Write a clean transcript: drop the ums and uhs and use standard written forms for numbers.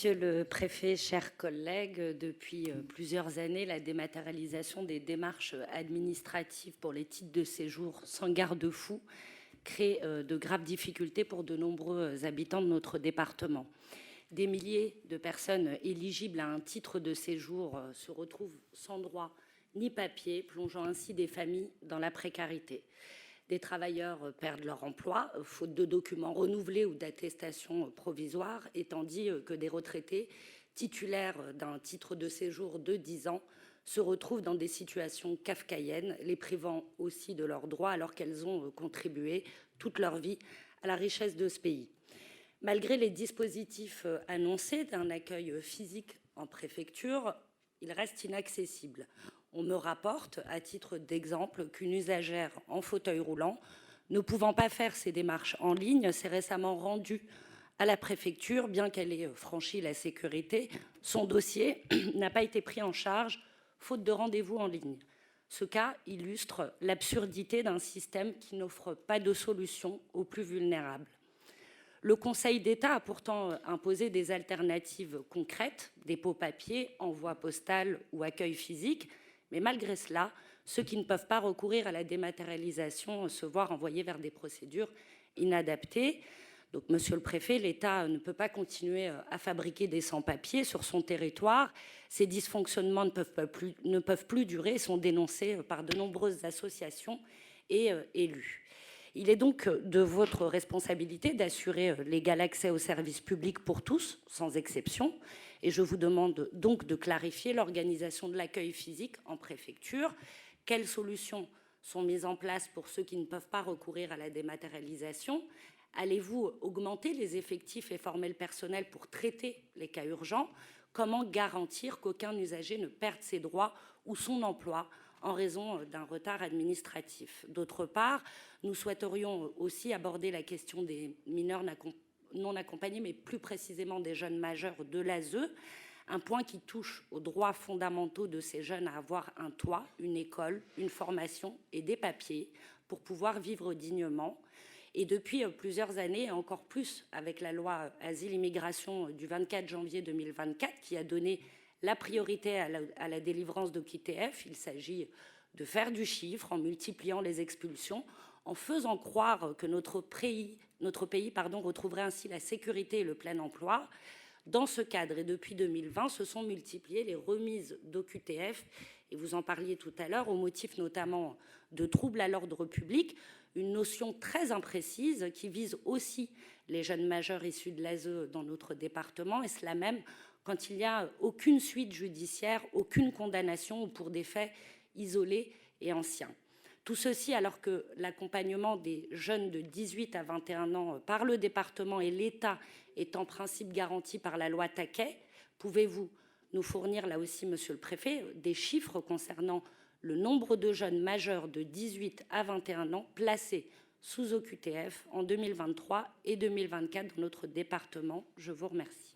Monsieur le préfet, chers collègues, depuis plusieurs années, la dématérialisation des démarches administratives pour les titres de séjour sans garde-fou crée de graves difficultés pour de nombreux habitants de notre département. Des milliers de personnes éligibles à un titre de séjour se retrouvent sans droit ni papier, plongeant ainsi des familles dans la précarité. Des travailleurs perdent leur emploi, faute de documents renouvelés ou d'attestations provisoires, étant dit que des retraités titulaires d'un titre de séjour de 10 ans se retrouvent dans des situations kafkaïennes, les privant aussi de leurs droits alors qu'elles ont contribué toute leur vie à la richesse de ce pays. Malgré les dispositifs annoncés d'un accueil physique en préfecture, il reste inaccessible. On me rapporte, à titre d'exemple, qu'une usagère en fauteuil roulant, ne pouvant pas faire ses démarches en ligne, s'est récemment rendue à la préfecture, bien qu'elle ait franchi la sécurité. Son dossier n'a pas été pris en charge, faute de rendez-vous en ligne. Ce cas illustre l'absurdité d'un système qui n'offre pas de solution aux plus vulnérables. Le Conseil d'État a pourtant imposé des alternatives concrètes, dépôt papier, envoi postal ou accueil physique, mais malgré cela, ceux qui ne peuvent pas recourir à la dématérialisation se voient renvoyés vers des procédures inadaptées. Donc, Monsieur le Préfet, l'État ne peut pas continuer à fabriquer des sans-papiers sur son territoire. Ces dysfonctionnements ne peuvent plus durer et sont dénoncés par de nombreuses associations et élus. Il est donc de votre responsabilité d'assurer l'égal accès aux services publics pour tous, sans exception. Et je vous demande donc de clarifier l'organisation de l'accueil physique en préfecture. Quelles solutions sont mises en place pour ceux qui ne peuvent pas recourir à la dématérialisation? Allez-vous augmenter les effectifs et former le personnel pour traiter les cas urgents? Comment garantir qu'aucun usager ne perde ses droits ou son emploi en raison d'un retard administratif? D'autre part, nous souhaiterions aussi aborder la question des mineurs non accompagnés, mais plus précisément des jeunes majeurs de l'ASE, un point qui touche aux droits fondamentaux de ces jeunes à avoir un toit, une école, une formation et des papiers pour pouvoir vivre dignement. Et depuis plusieurs années, et encore plus avec la loi Asile-Immigration du 24 janvier 2024, qui a donné la priorité à la délivrance d'OQTF, il s'agit de faire du chiffre en multipliant les expulsions, en faisant croire que notre pays retrouverait ainsi la sécurité et le plein emploi. Dans ce cadre, et depuis 2020, se sont multipliées les remises d'OQTF, et vous en parliez tout à l'heure, au motif notamment de troubles à l'ordre public, une notion très imprécise qui vise aussi les jeunes majeurs issus de l'ASE dans notre département, et cela même quand il n'y a aucune suite judiciaire, aucune condamnation ou pour des faits isolés et anciens. Tout ceci alors que l'accompagnement des jeunes de 18 à 21 ans par le département et l'État est en principe garanti par la loi Taquet. Pouvez-vous nous fournir, là aussi, Monsieur le Préfet, des chiffres concernant le nombre de jeunes majeurs de 18 à 21 ans placés sous OQTF en 2023 et 2024 dans notre département? Je vous remercie.